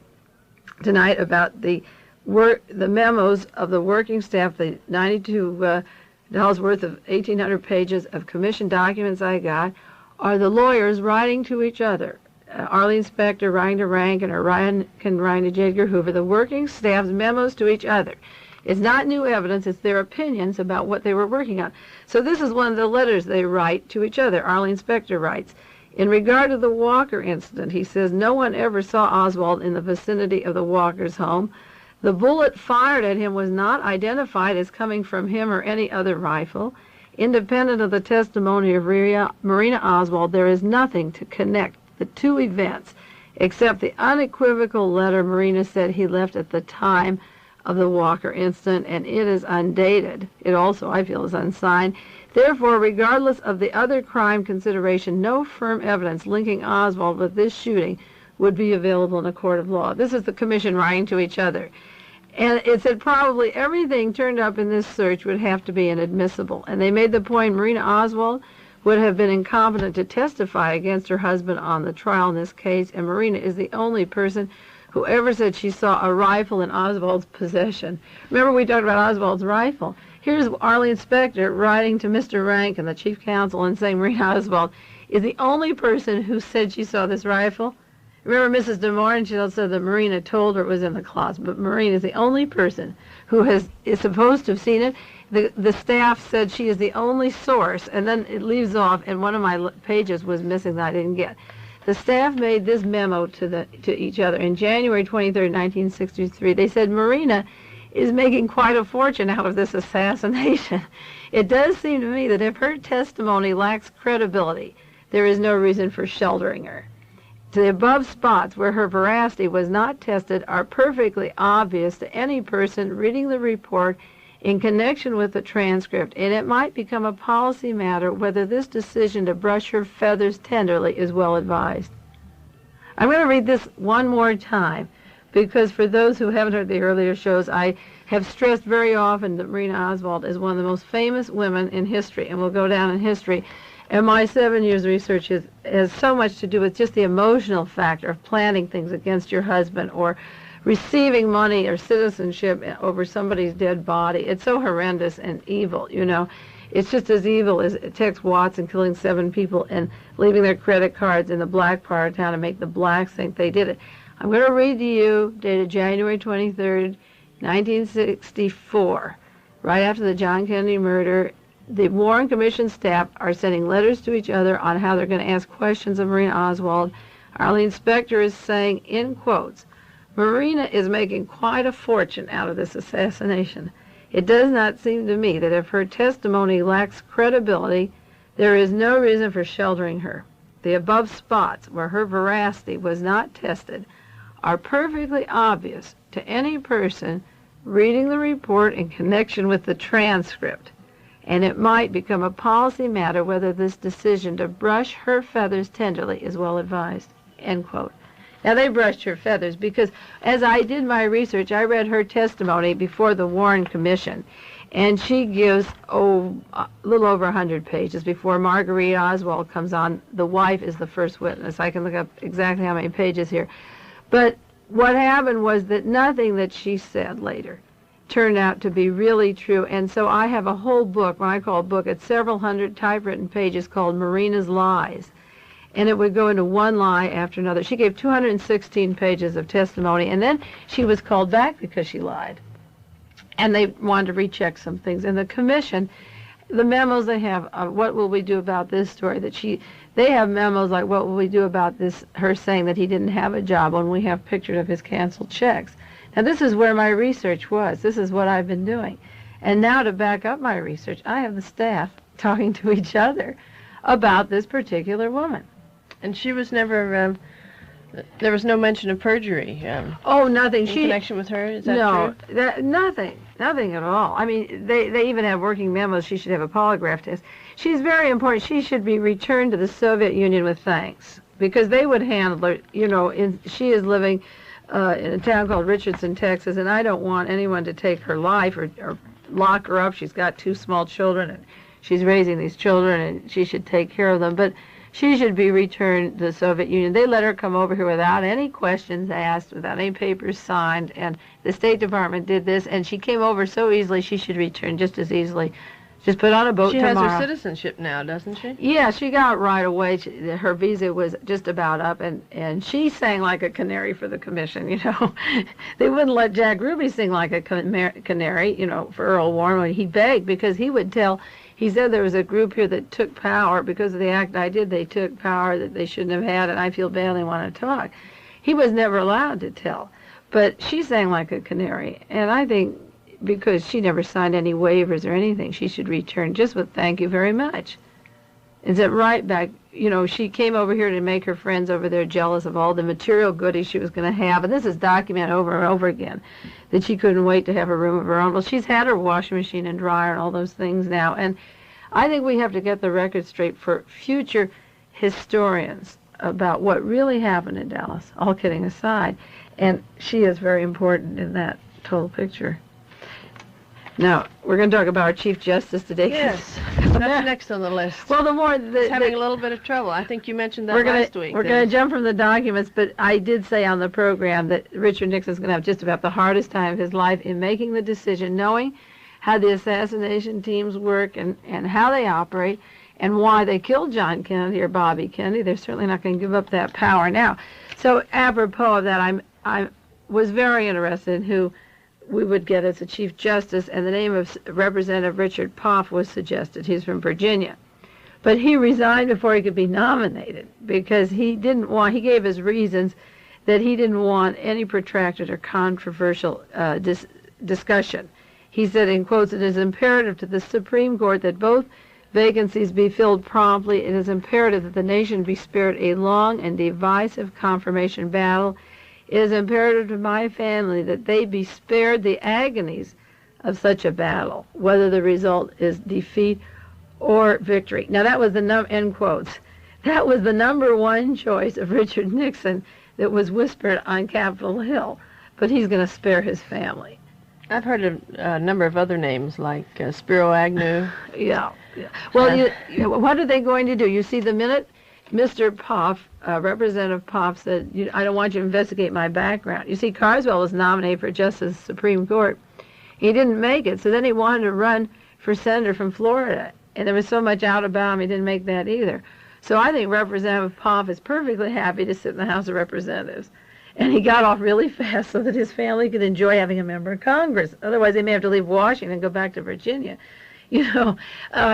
tonight about the memos of the working staff, the $92 worth of 1,800 pages of commission documents I got, are the lawyers writing to each other. Arlene Specter writing to Rankin, or Rankin writing to J. Edgar Hoover, the working staff's memos to each other. It's not new evidence, it's their opinions about what they were working on. So this is one of the letters they write to each other. Arlene Specter writes, in regard to the Walker incident, he says, no one ever saw Oswald in the vicinity of the Walker's home. The bullet fired at him was not identified as coming from him or any other rifle. Independent of the testimony of Marina Oswald, there is nothing to connect the two events except the unequivocal letter Marina said he left at the time of the Walker incident, and it is undated. It also, I feel, is unsigned. Therefore, regardless of the other crime consideration, no firm evidence linking Oswald with this shooting would be available in a court of law. This is the commission writing to each other. And it said probably everything turned up in this search would have to be inadmissible. And they made the point Marina Oswald would have been incompetent to testify against her husband on the trial in this case, and Marina is the only person who ever said she saw a rifle in Oswald's possession. Remember we talked about Oswald's rifle? Here's Arlene Specter writing to Mr. Rankin, the chief counsel, and saying Marina Oswald is the only person who said she saw this rifle. Remember Mrs. DeMoran, she said that Marina told her it was in the closet, but Marina is the only person who is supposed to have seen it. The staff said she is the only source, and then it leaves off, and one of my pages was missing that I didn't get. The staff made this memo to each other in January 23rd, 1963. They said Marina is making quite a fortune out of this assassination. It does seem to me that if her testimony lacks credibility, there is no reason for sheltering her. The above spots where her veracity was not tested are perfectly obvious to any person reading the report in connection with the transcript, and it might become a policy matter whether this decision to brush her feathers tenderly is well advised. I'm going to read this one more time, because for those who haven't heard the earlier shows, I have stressed very often that Marina Oswald is one of the most famous women in history, and will go down in history. And my 7 years of research has so much to do with just the emotional factor of planning things against your husband, or receiving money or citizenship over somebody's dead body. It's so horrendous and evil, you know. It's just as evil as Tex Watson killing 7 people and leaving their credit cards in the black part of town to make the blacks think they did it. I'm going to read to you, dated January 23rd, 1964, right after the John Kennedy murder. The Warren Commission staff are sending letters to each other on how they're going to ask questions of Marina Oswald. Arlene Specter is saying, in quotes, Marina is making quite a fortune out of this assassination. It does not seem to me that if her testimony lacks credibility, there is no reason for sheltering her. The above spots where her veracity was not tested are perfectly obvious to any person reading the report in connection with the transcript, and it might become a policy matter whether this decision to brush her feathers tenderly is well advised. End quote. Now, they brushed her feathers because, as I did my research, I read her testimony before the Warren Commission, and she gives, a little over 100 pages before Marguerite Oswald comes on. The wife is the first witness. I can look up exactly how many pages here. But what happened was that nothing that she said later turned out to be really true, and so I have a whole book, when I call a book, it's several hundred typewritten pages called Marina's Lies. And it would go into one lie after another. She gave 216 pages of testimony, and then she was called back because she lied. And they wanted to recheck some things. And the commission, the memos they have, what will we do about this story? They have memos like, what will we do about this, her saying that he didn't have a job, when we have pictures of his canceled checks. Now, this is where my research was. This is what I've been doing. And now, to back up my research, I have the staff talking to each other about this particular woman. And she was never There was no mention of perjury. Oh, nothing. In connection with her, is that no, true? nothing at all. I mean, they even have working memos. She should have a polygraph test. She's very important. She should be returned to the Soviet Union with thanks, because they would handle her. You know, she is living in a town called Richardson, Texas, and I don't want anyone to take her life or lock her up. She's got 2 small children, and she's raising these children, and she should take care of them. But she should be returned to the Soviet Union. They let her come over here without any questions asked, without any papers signed, and the State Department did this, and she came over so easily. She should return just as easily. Just put on a boat tomorrow. She has her citizenship now, doesn't she? Yeah, she got it right away. Her visa was just about up, and she sang like a canary for the commission, you know. They wouldn't let Jack Ruby sing like a canary, you know, for Earl Warren. He begged, because he would tell. He said there was a group here that took power because of the act I did. They took power that they shouldn't have had, and I feel bad. They want to talk. He was never allowed to tell, but she sang like a canary, and I think because she never signed any waivers or anything, she should return just with thank you very much. And sent right back. You know, she came over here to make her friends over there jealous of all the material goodies she was going to have, and this is documented over and over again, that she couldn't wait to have a room of her own. Well, she's had her washing machine and dryer and all those things now, and I think we have to get the record straight for future historians about what really happened in Dallas, all kidding aside, and she is very important in that total picture. Now, we're going to talk about our Chief Justice today. Yes. That's next on the list. Well, He's having a little bit of trouble. I think you mentioned that last week. We're going to jump from the documents, but I did say on the program that Richard Nixon's going to have just about the hardest time of his life in making the decision, knowing how the assassination teams work and how they operate and why they killed John Kennedy or Bobby Kennedy. They're certainly not going to give up that power now. So apropos of that, I was very interested in who we would get as a Chief Justice, and the name of Representative Richard Poff was suggested. He's from Virginia. But he resigned before he could be nominated because he gave his reasons that he didn't want any protracted or controversial discussion. He said, in quotes, "It is imperative to the Supreme Court that both vacancies be filled promptly. It is imperative that the nation be spared a long and divisive confirmation battle. It is imperative to my family that they be spared the agonies of such a battle, whether the result is defeat or victory." Now that was end quotes. That was the #1 choice of Richard Nixon that was whispered on Capitol Hill, but he's going to spare his family. I've heard of a number of other names like Spiro Agnew. Yeah. Well, what are they going to do? You see, the minute Mr. Poff, Representative Poff, said, "I don't want you to investigate my background." You see, Carswell was nominated for Justice of the Supreme Court. He didn't make it, so then he wanted to run for senator from Florida, and there was so much out about him, he didn't make that either. So I think Representative Poff is perfectly happy to sit in the House of Representatives. And he got off really fast so that his family could enjoy having a member of Congress. Otherwise, they may have to leave Washington and go back to Virginia. You know,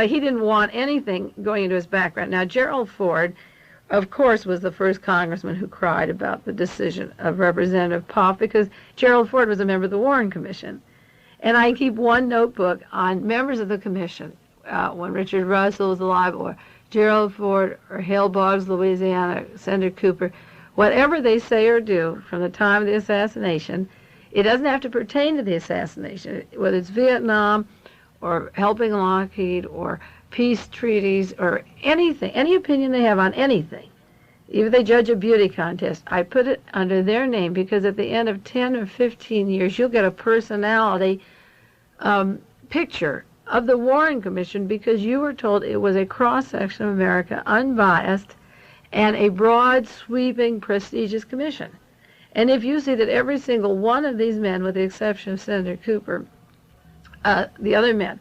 he didn't want anything going into his background. Now, Gerald Ford, of course, was the first congressman who cried about the decision of Representative Poff because Gerald Ford was a member of the Warren Commission. And I keep one notebook on members of the commission when Richard Russell was alive, or Gerald Ford, or Hale Boggs, Louisiana, Senator Cooper. Whatever they say or do from the time of the assassination, it doesn't have to pertain to the assassination, whether it's Vietnam or helping Lockheed or peace treaties or anything, any opinion they have on anything. Even if they judge a beauty contest, I put it under their name because at the end of 10 or 15 years, you'll get a personality picture of the Warren Commission because you were told it was a cross-section of America, unbiased, and a broad, sweeping, prestigious commission. And if you see that every single one of these men, with the exception of Senator Cooper, the other men,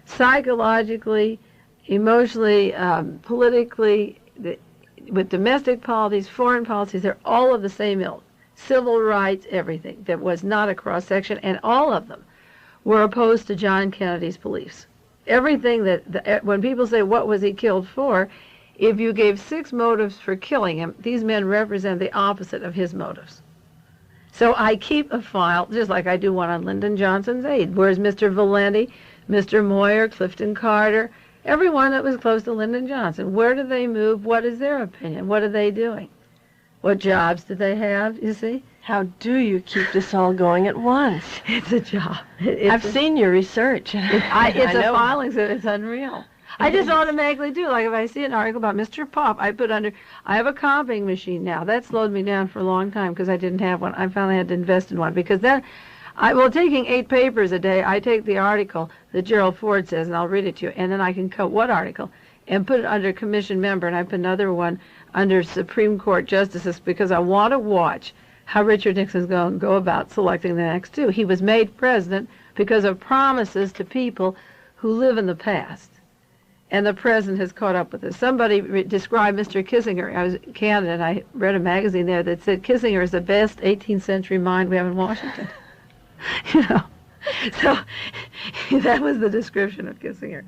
psychologically, emotionally, politically, with domestic policies, foreign policies, they're all of the same ilk. Civil rights, everything. There was not a cross-section, and all of them were opposed to John Kennedy's beliefs. Everything when people say, what was he killed for, if you gave 6 motives for killing him, these men represent the opposite of his motives. So I keep a file, just like I do one on Lyndon Johnson's aide. Where's Mr. Valenti, Mr. Moyer, Clifton Carter, everyone that was close to Lyndon Johnson? Where do they move? What is their opinion? What are they doing? What jobs did they have, you see? How do you keep this all going at once? It's a job. I've seen your research. It's a filing, so it's unreal. I just automatically do. Like if I see an article about Mr. Pop, I have a copying machine now. That slowed me down for a long time because I didn't have one. I finally had to invest in one because then, taking 8 papers a day, I take the article that Gerald Ford says, and I'll read it to you, and then I can cut what article and put it under commission member, and I put another one under Supreme Court justices because I want to watch how Richard Nixon's going to go about selecting the next 2. He was made president because of promises to people who live in the past. And the present has caught up with us. Somebody described Mr. Kissinger. I was in Canada, and I read a magazine there that said Kissinger is the best 18th century mind we have in Washington. So that was the description of Kissinger.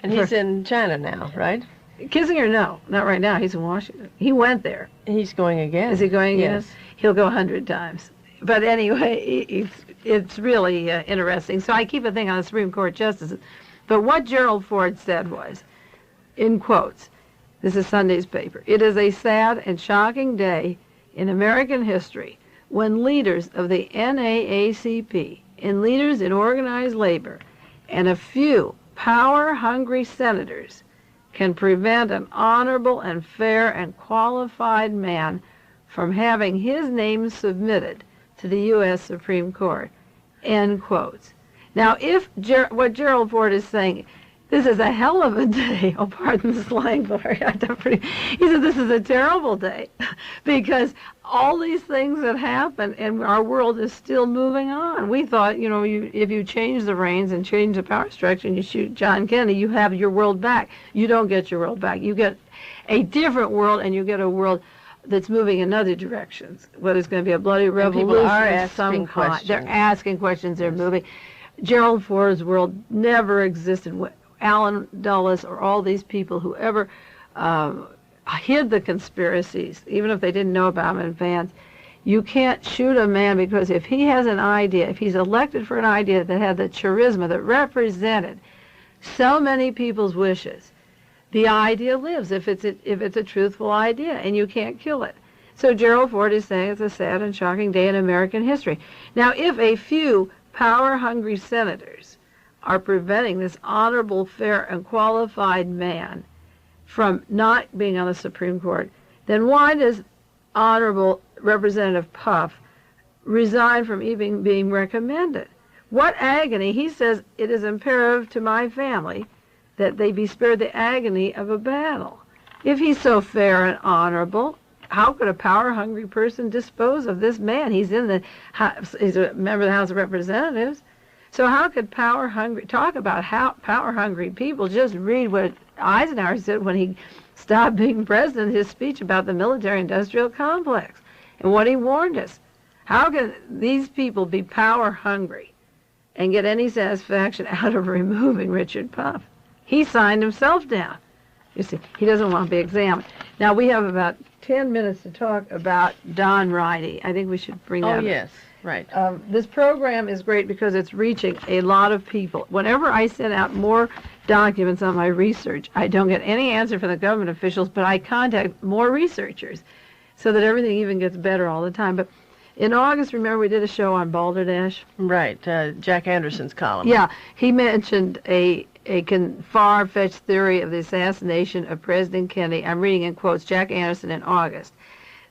And he's in China now, right? Kissinger, no, not right now. He's in Washington. He went there. He's going again. Is he going again? Yes. He'll go 100 times. But anyway, it's really interesting. So I keep a thing on the Supreme Court justices. But what Gerald Ford said was, in quotes, this is Sunday's paper, "It is a sad and shocking day in American history when leaders of the NAACP and leaders in organized labor and a few power-hungry senators can prevent an honorable and fair and qualified man from having his name submitted to the U.S. Supreme Court." End quotes. Now, if what Gerald Ford is saying, this is a hell of a day. Oh, pardon the slang, Gloria. He said this is a terrible day because all these things that happen and our world is still moving on. We thought, if you change the reins and change the power structure and you shoot John Kennedy, you have your world back. You don't get your world back. You get a different world, and you get a world that's moving in other directions. Whether it's going to be a bloody revolution, people are of some asking kind. questions. They're asking questions. They're moving. Gerald Ford's world never existed. Alan Dulles or all these people who ever hid the conspiracies, even if they didn't know about them in advance, you can't shoot a man because if he has an idea, if he's elected for an idea that had the charisma that represented so many people's wishes, the idea lives if it's a truthful idea, and you can't kill it. So Gerald Ford is saying it's a sad and shocking day in American history. Now, if a few power-hungry senators are preventing this honorable, fair, and qualified man from not being on the Supreme Court, then why does Honorable Representative Puff resign from even being recommended? What agony? He says, "It is imperative to my family that they be spared the agony of a battle." If he's so fair and honorable, how could a power-hungry person dispose of this man? He's in the House, he's a member of the House of Representatives. So how could talk about how power-hungry people? Just read what Eisenhower said when he stopped being president, his speech about the military-industrial complex, and what he warned us. How can these people be power-hungry and get any satisfaction out of removing Richard Puff? He signed himself down. You see, he doesn't want to be examined. Now, we have about 10 minutes to talk about Don Reidy. I think we should bring that up. Oh, yes, right. This program is great because it's reaching a lot of people. Whenever I send out more documents on my research, I don't get any answer from the government officials, but I contact more researchers so that everything even gets better all the time. But in August, remember, we did a show on balderdash? Right, Jack Anderson's column. Yeah, he mentioned a far-fetched theory of the assassination of President Kennedy. I'm reading in quotes, Jack Anderson in August,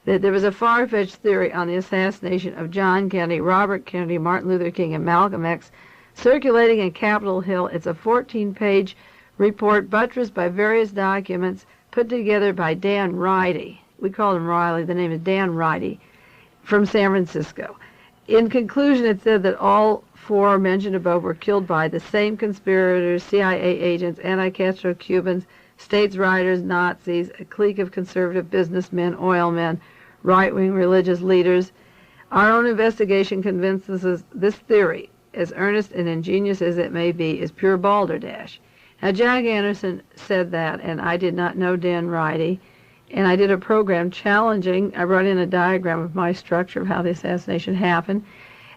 that there was a far-fetched theory on the assassination of John Kennedy, Robert Kennedy, Martin Luther King, and Malcolm X circulating in Capitol Hill. It's a 14-page report buttressed by various documents put together by Dan Reidy. We call him Riley. The name is Dan Reidy from San Francisco. In conclusion, it said that all 4 mentioned above were killed by the same conspirators, CIA agents, anti-Castro Cubans, states' riders, Nazis, a clique of conservative businessmen, oilmen, right-wing religious leaders. Our own investigation convinces us this theory, as earnest and ingenious as it may be, is pure balderdash. Now, Jack Anderson said that, and I did not know Dan Reidy, and I did a program challenging. I brought in a diagram of my structure of how the assassination happened,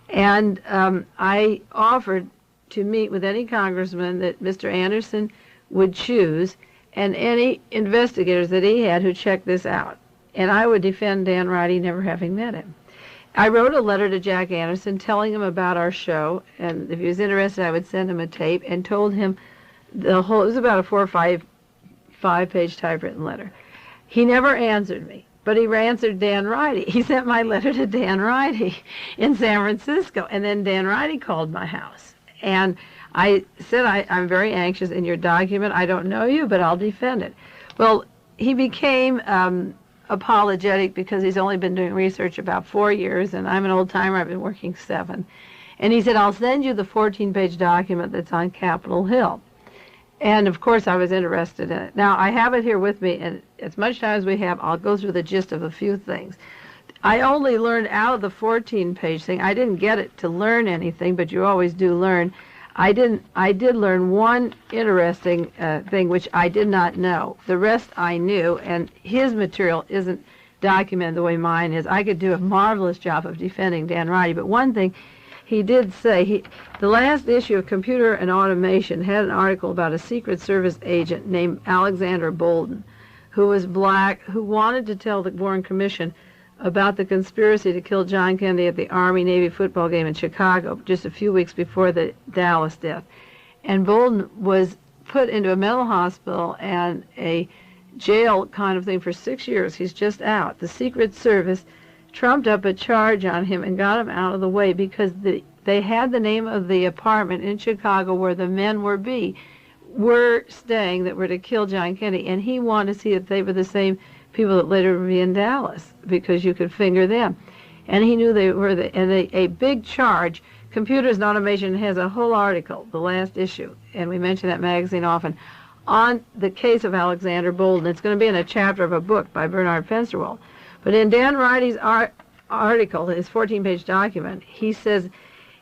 and I offered to meet with any congressman that Mr. Anderson would choose and any investigators that he had who checked this out. and I would defend Dan Reidy, never having met him. I wrote a letter to Jack Anderson telling him about our show, and if he was interested, I would send him a tape, and told him the whole, it was about a 4 or 5-page typewritten letter. He never answered me, but he answered Dan Reidy. He sent my letter to Dan Reidy in San Francisco, and then Dan Reidy called my house. And I said, I'm very anxious in your document. I don't know you, but I'll defend it. Well, he became apologetic because he's only been doing research about 4 years, and I'm an old-timer. I've been working 7. And he said, I'll send you the 14-page document that's on Capitol Hill. And, of course, I was interested in it. Now, I have it here with me, and as much time as we have, I'll go through the gist of a few things. I only learned out of the 14-page thing. I didn't get it to learn anything, but you always do learn. I did learn one interesting thing which I did not know. The rest I knew, and his material isn't documented the way mine is. I could do a marvelous job of defending Dan Reidy, but one thing he did say, the last issue of Computer and Automation had an article about a Secret Service agent named Alexander Bolden, who was black, who wanted to tell the Warren Commission about the conspiracy to kill John Kennedy at the Army-Navy football game in Chicago just a few weeks before the Dallas death. And Bolden was put into a mental hospital and a jail kind of thing for 6 years. He's just out. The Secret Service trumped up a charge on him and got him out of the way because they had the name of the apartment in Chicago where the men were staying that were to kill John Kennedy, and he wanted to see if they were the same people that later would be in Dallas, because you could finger them. And he knew they were a big charge. Computers and Automation has a whole article, the last issue, and we mention that magazine often, on the case of Alexander Bolden. It's going to be in a chapter of a book by Bernard Fensterwald. But in Dan Reidy's article, his 14-page document, he says,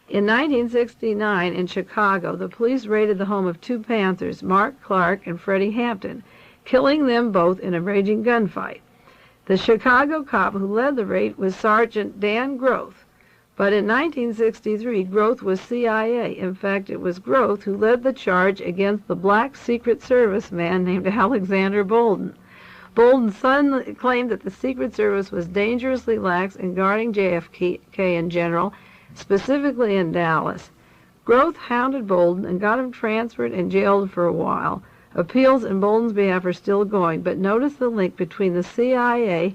in 1969 in Chicago, the police raided the home of 2 Panthers, Mark Clark and Freddie Hampton, killing them both in a raging gunfight. The Chicago cop who led the raid was Sergeant Dan Groth, but in 1963, Groth was CIA. In fact, it was Groth who led the charge against the black Secret Service man named Alexander Bolden. Bolden's son claimed that the Secret Service was dangerously lax in guarding JFK in general, specifically in Dallas. Groth hounded Bolden and got him transferred and jailed for a while. Appeals in Bolden's behalf are still going, but notice the link between the CIA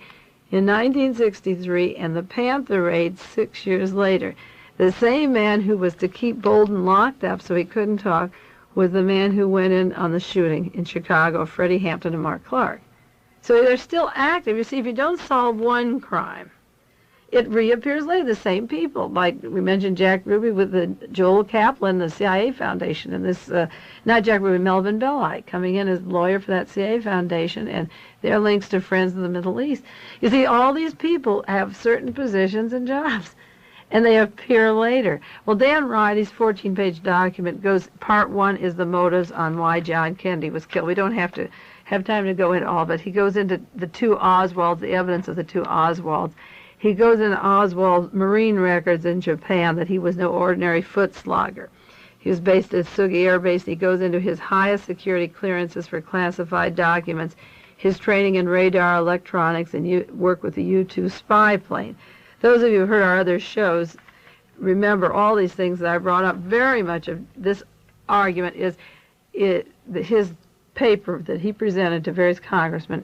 in 1963 and the Panther raid 6 years later. The same man who was to keep Bolden locked up so he couldn't talk was the man who went in on the shooting in Chicago of Freddie Hampton and Mark Clark. So they're still active. You see, if you don't solve one crime, it reappears later, the same people. Like we mentioned Jack Ruby with the Joel Kaplan, the CIA Foundation, and this, not Jack Ruby, Melvin Belli, coming in as lawyer for that CIA Foundation, and their links to Friends in the Middle East. You see, all these people have certain positions and jobs, and they appear later. Well, Dan Reidy's 14-page document goes, part 1 is the motives on why John Kennedy was killed. We don't have time to go into all of it. He goes into the 2 Oswalds, the evidence of the 2 Oswalds. He goes into Oswald's Marine records in Japan, that he was no ordinary foot slogger. He was based at Sugi Air Base. He goes into his highest security clearances for classified documents, his training in radar electronics, and work with the U-2 spy plane. Those of you who heard our other shows remember all these things that I brought up. Very much of this argument is his paper that he presented to various congressmen.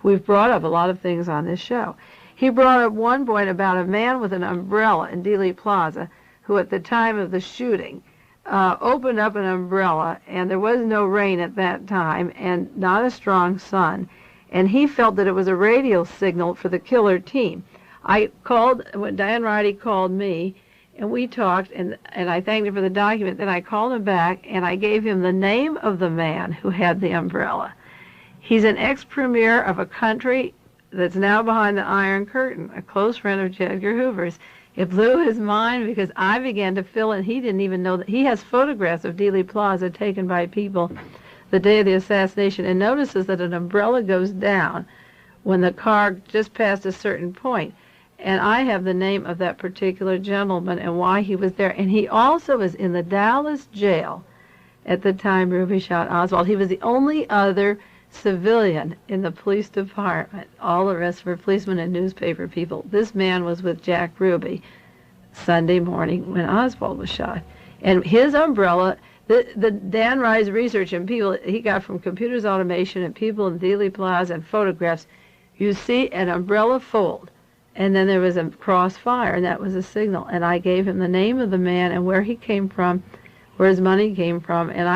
We've brought up a lot of things on this show. He brought up one point about a man with an umbrella in Dealey Plaza who at the time of the shooting opened up an umbrella, and there was no rain at that time and not a strong sun, and he felt that it was a radio signal for the killer team. I called, when Dan Reidy called me, and we talked, and I thanked him for the document. Then I called him back, and I gave him the name of the man who had the umbrella. He's an ex-premier of a country that's now behind the Iron Curtain, a close friend of J. Edgar Hoover's. It blew his mind because I began to fill in. He didn't even know that. He has photographs of Dealey Plaza taken by people the day of the assassination, and notices that an umbrella goes down when the car just passed a certain point. And I have the name of that particular gentleman and why he was there. And he also was in the Dallas jail at the time Ruby shot Oswald. He was the only other civilian in the police department. All the rest were policemen and newspaper people. This man was with Jack Ruby Sunday morning when Oswald was shot. And his umbrella, the Dan Reidy research and people he got from computers automation and people in Dealey Plaza and photographs, you see an umbrella fold. And then there was a crossfire, and that was a signal. And I gave him the name of the man and where he came from, where his money came from. And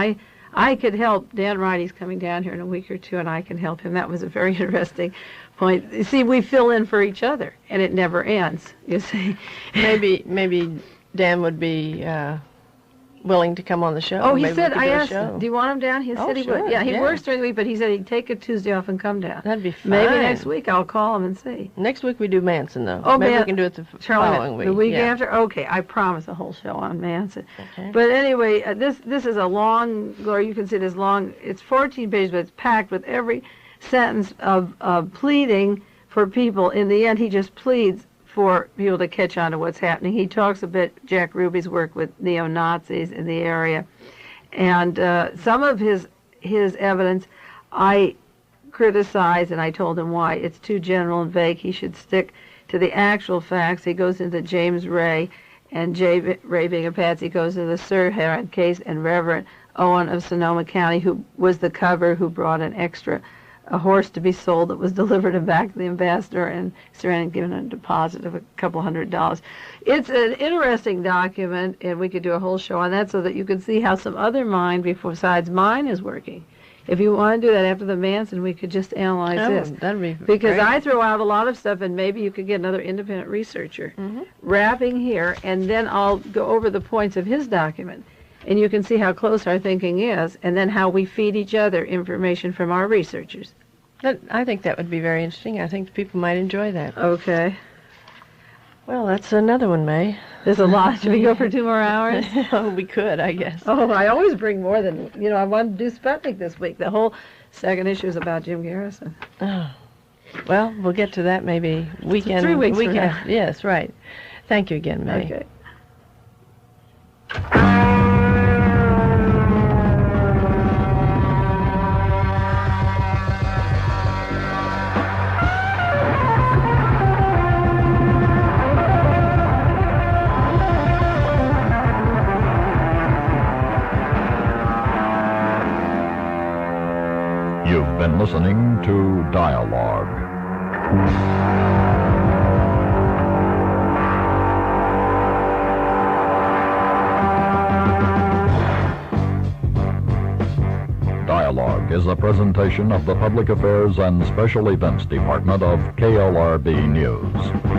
I could help. Dan Reidy's coming down here in a week or two, and I can help him. That was a very interesting point. You see, we fill in for each other, and it never ends, you see. Maybe Dan would be willing to come on the show. Oh, he Maybe said, we could I do a asked show. him, do you want him down? He said he sure, would. Yeah, he yeah. works during the week, but he said he'd take a Tuesday off and come down. That'd be fine. Maybe next week I'll call him and see. Next week we do Manson, though. Oh, Maybe we can do it the following week. The week yeah. after? Okay, I promise a whole show on Manson. Okay. But anyway, this is a long, Gloria, you can see this long, it's 14 pages, but it's packed with every sentence of pleading for people. In the end, he just pleads for people to catch on to what's happening. He talks a bit, Jack Ruby's work with neo-Nazis in the area. And some of his evidence I criticized, and I told him why. It's too general and vague. He should stick to the actual facts. He goes into James Ray, and Ray being a patsy, goes into the Sir Heron case, and Reverend Owen of Sonoma County, who was the cover, who brought an extra a horse to be sold that was delivered him back to the ambassador, and Sir Ann given a deposit of $200. It's an interesting document, and we could do a whole show on that so that you can see how some other mind besides mine is working. If you want to do that after the Manson, we could just analyze this. That'd be because great. I throw out a lot of stuff, and maybe you could get another independent researcher wrapping here, and then I'll go over the points of his document. And you can see how close our thinking is, and then how we feed each other information from our researchers. I think that would be very interesting. I think people might enjoy that. Okay. Well, that's another one, May. There's a lot. Should we go for 2 more hours? Oh, we could, I guess. Oh, I always bring more than, I wanted to do Sputnik this week. The whole second issue is about Jim Garrison. Oh. Well, we'll get to that maybe weekend. 3 weeks from now. Yes, right. Thank you again, May. Okay. You've been listening to Dialogue. Dialogue is a presentation of the Public Affairs and Special Events Department of KLRB News.